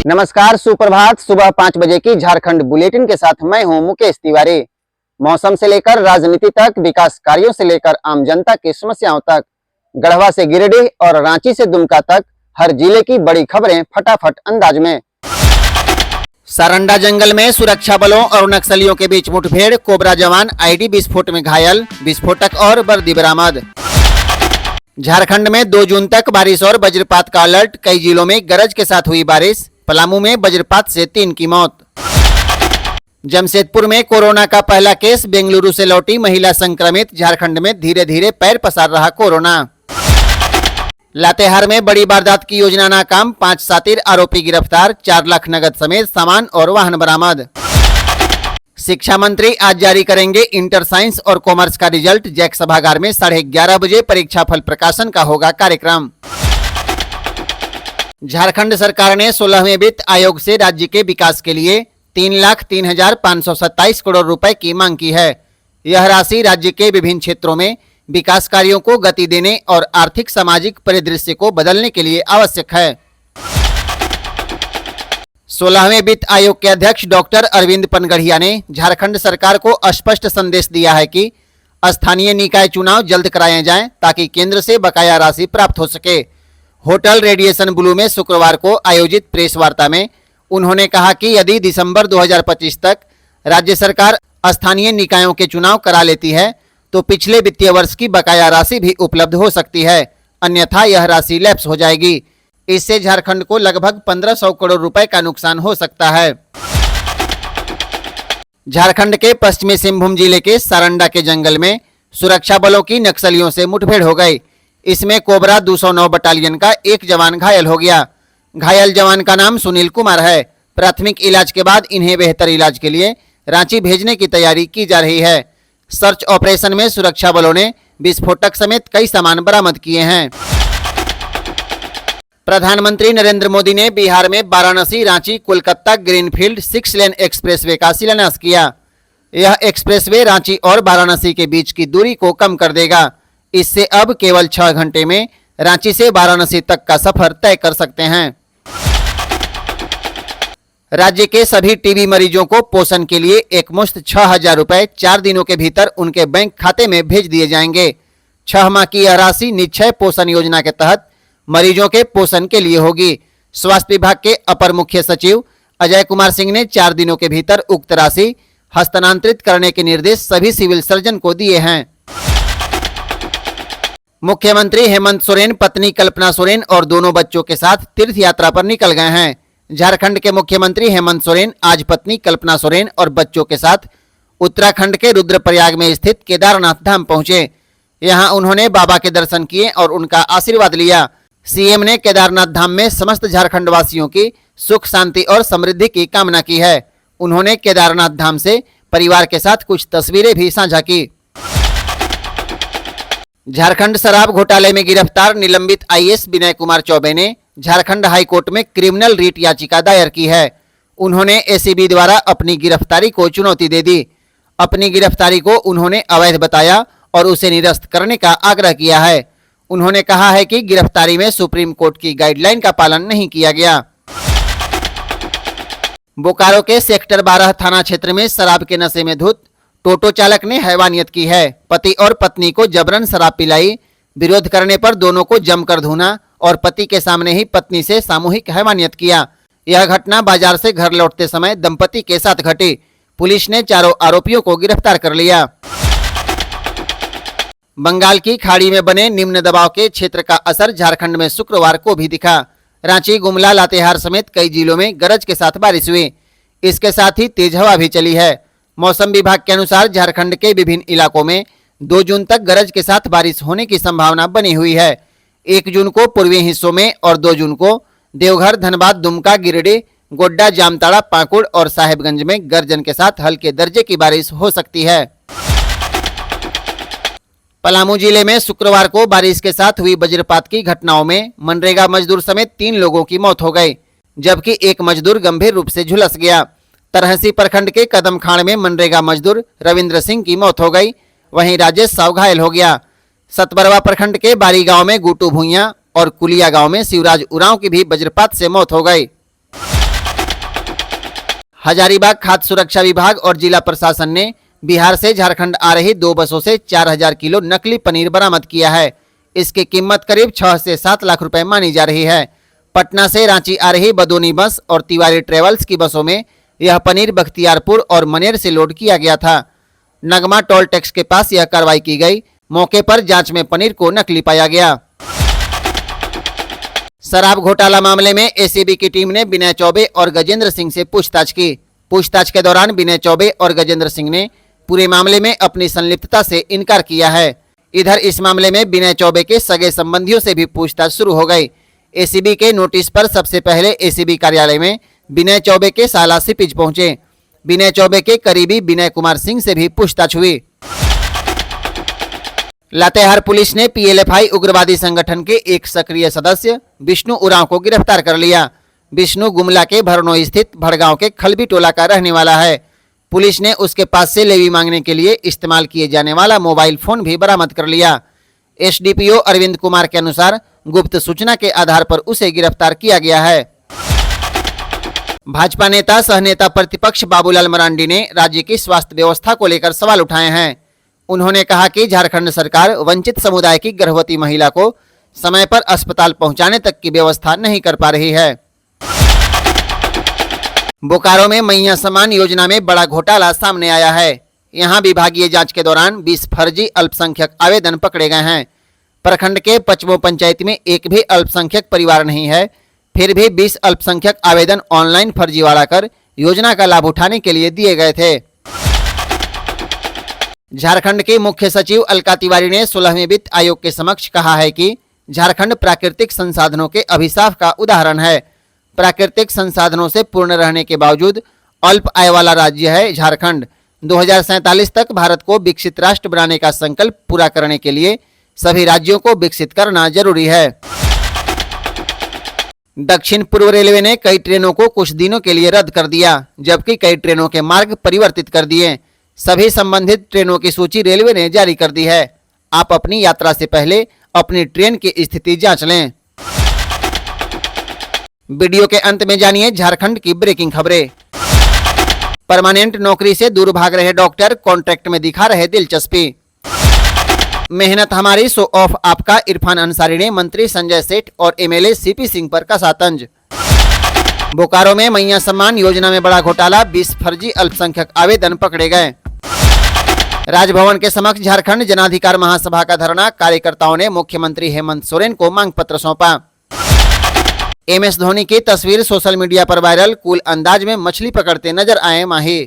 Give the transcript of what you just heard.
नमस्कार, सुप्रभात। सुबह 5 बजे की झारखंड बुलेटिन के साथ मैं हूं मुकेश तिवारी। मौसम से लेकर राजनीति तक, विकास कार्यों से लेकर आम जनता की समस्याओं तक, गढ़वा से गिरिडीह और रांची से दुमका तक हर जिले की बड़ी खबरें फटाफट अंदाज में। सारंडा जंगल में सुरक्षा बलों और नक्सलियों के बीच मुठभेड़, कोबरा जवान आईडी विस्फोट में घायल, विस्फोटक और वर्दी बरामद। झारखंड में 2 जून तक बारिश और वज्रपात का अलर्ट, कई जिलों में गरज के साथ हुई बारिश, पलामू में वज्रपात से 3 की मौत। जमशेदपुर में कोरोना का पहला केस, बेंगलुरु से लौटी महिला संक्रमित, झारखंड में धीरे धीरे पैर पसार रहा कोरोना। लातेहार में बड़ी वारदात की योजना नाकाम, 5 शातिर आरोपी गिरफ्तार, 4 लाख नगद समेत सामान और वाहन बरामद। शिक्षा मंत्री आज जारी करेंगे इंटर साइंस और कॉमर्स का रिजल्ट, जैक सभागार में 11:30 बजे परीक्षा फल प्रकाशन का होगा कार्यक्रम। झारखंड सरकार ने 16वें वित्त आयोग से राज्य के विकास के लिए 3,03,527 करोड़ रुपए की मांग की है। यह राशि राज्य के विभिन्न क्षेत्रों में विकास कार्यों को गति देने और आर्थिक सामाजिक परिदृश्य को बदलने के लिए आवश्यक है। 16वें वित्त आयोग के अध्यक्ष डॉक्टर अरविंद पनगढ़िया ने झारखंड सरकार को स्पष्ट संदेश दिया है कि स्थानीय निकाय चुनाव जल्द कराए जाएं ताकि केंद्र से बकाया राशि प्राप्त हो सके। होटल रेडिएशन ब्लू में शुक्रवार को आयोजित प्रेस वार्ता में उन्होंने कहा कि यदि दिसंबर 2025 तक राज्य सरकार स्थानीय निकायों के चुनाव करा लेती है तो पिछले वित्तीय वर्ष की बकाया राशि भी उपलब्ध हो सकती है, अन्यथा यह राशि लैप्स हो जाएगी। इससे झारखंड को लगभग 1500 करोड़ रुपए का नुकसान हो सकता है। झारखंड के पश्चिमी सिंहभूम जिले के सारंडा के जंगल में सुरक्षा बलों की नक्सलियों से मुठभेड़ हो गई। इसमें कोबरा 209 बटालियन का एक जवान घायल हो गया। घायल जवान का नाम सुनील कुमार है। प्राथमिक इलाज के बाद इन्हें बेहतर इलाज के लिए रांची भेजने की तैयारी की जा रही है। सर्च ऑपरेशन में सुरक्षा बलों ने विस्फोटक समेत कई सामान बरामद किए हैं। प्रधानमंत्री नरेंद्र मोदी ने बिहार में वाराणसी रांची कोलकाता ग्रीनफील्ड 6 लेन एक्सप्रेसवे का शिलान्यास किया। यह एक्सप्रेसवे रांची और वाराणसी के बीच की दूरी को कम कर देगा। इससे अब केवल 6 घंटे में रांची से वाराणसी तक का सफर तय कर सकते हैं। राज्य के सभी टीबी मरीजों को पोषण के लिए एकमुश्त 6,000 रुपए 4 दिनों के भीतर उनके बैंक खाते में भेज दिए जाएंगे। 6 माह की यह राशि निश्चय पोषण योजना के तहत मरीजों के पोषण के लिए होगी। स्वास्थ्य विभाग के अपर मुख्य सचिव अजय कुमार सिंह ने 4 दिनों के भीतर उक्त राशि हस्तांतरित करने के निर्देश सभी सिविल सर्जन को दिए हैं। मुख्यमंत्री हेमंत सोरेन पत्नी कल्पना सोरेन और दोनों बच्चों के साथ तीर्थ यात्रा पर निकल गए हैं। झारखंड के मुख्यमंत्री हेमंत सोरेन आज पत्नी कल्पना सोरेन और बच्चों के साथ उत्तराखंड के रुद्रप्रयाग में स्थित केदारनाथ धाम पहुंचे। यहां उन्होंने बाबा के दर्शन किए और उनका आशीर्वाद लिया। सीएम ने केदारनाथ धाम में समस्त झारखंड वासियों की सुख शांति और समृद्धि की कामना की है। उन्होंने केदारनाथ धाम से परिवार के साथ कुछ तस्वीरें भी साझा की। झारखंड शराब घोटाले में गिरफ्तार निलंबित आईएएस विनय कुमार चौबे ने झारखंड हाईकोर्ट में क्रिमिनल रिट याचिका दायर की है। उन्होंने एसीबी द्वारा अपनी गिरफ्तारी को चुनौती दे दी। अपनी गिरफ्तारी को उन्होंने अवैध बताया और उसे निरस्त करने का आग्रह किया है। उन्होंने कहा है कि गिरफ्तारी में सुप्रीम कोर्ट की गाइडलाइन का पालन नहीं किया गया। बोकारो के सेक्टर 12 थाना क्षेत्र में शराब के नशे में धुत टोटो चालक ने हैवानियत की है। पति और पत्नी को जबरन शराब पिलाई, विरोध करने पर दोनों को जमकर धुना और पति के सामने ही पत्नी से सामूहिक हैवानियत किया। यह घटना बाजार से घर लौटते समय दंपति के साथ घटी। पुलिस ने चारों आरोपियों को गिरफ्तार कर लिया। बंगाल की खाड़ी में बने निम्न दबाव के क्षेत्र का असर झारखंड में शुक्रवार को भी दिखा। रांची, गुमला, लातेहार समेत कई जिलों में गरज के साथ बारिश हुई। इसके साथ ही तेज हवा भी चली है। मौसम विभाग के अनुसार झारखंड के विभिन्न इलाकों में 2 जून तक गरज के साथ बारिश होने की संभावना बनी हुई है। 1 जून को पूर्वी हिस्सों में और 2 जून को देवघर, धनबाद, दुमका, गिरिडीह, गोड्डा, जामताड़ा, पाकुड़ और साहेबगंज में गर्जन के साथ हल्के दर्जे की बारिश हो सकती है। पलामू जिले में शुक्रवार को बारिश के साथ हुई वज्रपात की घटनाओं में मनरेगा मजदूर समेत 3 लोगों की मौत हो गई, जबकि एक मजदूर गंभीर रूप से झुलस गया। तरहसी प्रखंड के कदमखाड़ में मनरेगा मजदूर रविंद्र सिंह की मौत हो गई, वहीं राजेश साव घायल हो गया। सतबरवा प्रखंड के बारी गांव में गुटू भुइयां और कुलिया गांव में शिवराज उरांव की भी वज्रपात से मौत हो गई। हजारीबाग खाद्य सुरक्षा विभाग और जिला प्रशासन ने बिहार से झारखंड आ रही 2 बसों से 4000 किलो नकली पनीर बरामद किया है। इसकी कीमत करीब 6 से 7 लाख रुपए मानी जा रही है। पटना से रांची आ रही बदोनी बस और तिवारी ट्रेवल्स की बसों में यह पनीर बख्तियारपुर और मनेर से लोड किया गया था। नगमा टोल टैक्स के पास यह कार्रवाई की गई। मौके पर जांच में पनीर को नकली पाया गया। शराब घोटाला मामले में एसीबी की टीम ने विनय चौबे और गजेंद्र सिंह से पूछताछ की। पूछताछ के दौरान विनय चौबे और गजेंद्र सिंह ने पूरे मामले में अपनी संलिप्तता से इनकार किया है। इधर इस मामले में विनय चौबे के सगे संबंधियों से भी पूछताछ शुरू हो गई। एसीबी के नोटिस पर सबसे पहले एसीबी कार्यालय में विनय चौबे के साला सिपिज पहुंचे। विनय चौबे के करीबी विनय कुमार सिंह से भी पूछताछ हुई। लातेहार पुलिस ने पीएलएफआई उग्रवादी संगठन के एक सक्रिय सदस्य विष्णु उरांव को गिरफ्तार कर लिया। विष्णु गुमला के भरनोई स्थित भड़गांव के खलबी टोला का रहने वाला है। पुलिस ने उसके पास से लेवी मांगने के लिए इस्तेमाल किए जाने वाला मोबाइल फोन भी बरामद कर लिया। एसडीपीओ अरविंद कुमार के अनुसार गुप्त सूचना के आधार पर उसे गिरफ्तार किया गया है। भाजपा नेता सह नेता प्रतिपक्ष बाबूलाल मरांडी ने राज्य की स्वास्थ्य व्यवस्था को लेकर सवाल उठाए हैं। उन्होंने कहा कि झारखंड सरकार वंचित समुदाय की गर्भवती महिला को समय पर अस्पताल पहुंचाने तक की व्यवस्था नहीं कर पा रही है। बोकारो में मैया सम्मान योजना में बड़ा घोटाला सामने आया है। यहां विभागीय जांच के दौरान 20 फर्जी अल्पसंख्यक आवेदन पकड़े गए हैं। प्रखंड के 55 पंचायत में एक भी अल्पसंख्यक परिवार नहीं है, फिर भी 20 अल्पसंख्यक आवेदन ऑनलाइन फर्जीवाड़ा कर योजना का लाभ उठाने के लिए दिए गए थे। झारखंड के मुख्य सचिव अलका तिवारी ने 16वें वित्त आयोग के समक्ष कहा है कि झारखंड प्राकृतिक संसाधनों के अभिशाप का उदाहरण है। प्राकृतिक संसाधनों से पूर्ण रहने के बावजूद अल्प आय वाला राज्य है झारखंड। 2047 तक भारत को विकसित राष्ट्र बनाने का संकल्प पूरा करने के लिए सभी राज्यों को विकसित करना जरूरी है। दक्षिण पूर्व रेलवे ने कई ट्रेनों को कुछ दिनों के लिए रद्द कर दिया, जबकि कई ट्रेनों के मार्ग परिवर्तित कर दिए। सभी संबंधित ट्रेनों की सूची रेलवे ने जारी कर दी है। आप अपनी यात्रा से पहले अपनी ट्रेन की स्थिति जांच लें। वीडियो के अंत में जानिए झारखंड की ब्रेकिंग खबरें। परमानेंट नौकरी से दूर भाग रहे डॉक्टर कॉन्ट्रैक्ट में दिखा रहे दिलचस्पी। मेहनत हमारी सो ऑफ आपका इरफान अंसारी ने मंत्री संजय सेठ और एमएलए सीपी सिंह पर कसा तंज। बोकारो में मैया सम्मान योजना में बड़ा घोटाला, 20 फर्जी अल्पसंख्यक आवेदन पकड़े गए। राजभवन के समक्ष झारखंड जनाधिकार महासभा का धरना, कार्यकर्ताओं ने मुख्यमंत्री हेमंत सोरेन को मांग पत्र सौंपा। एमएस धोनी की तस्वीर सोशल मीडिया पर वायरल, कूल अंदाज में मछली पकड़ते नजर आए माही।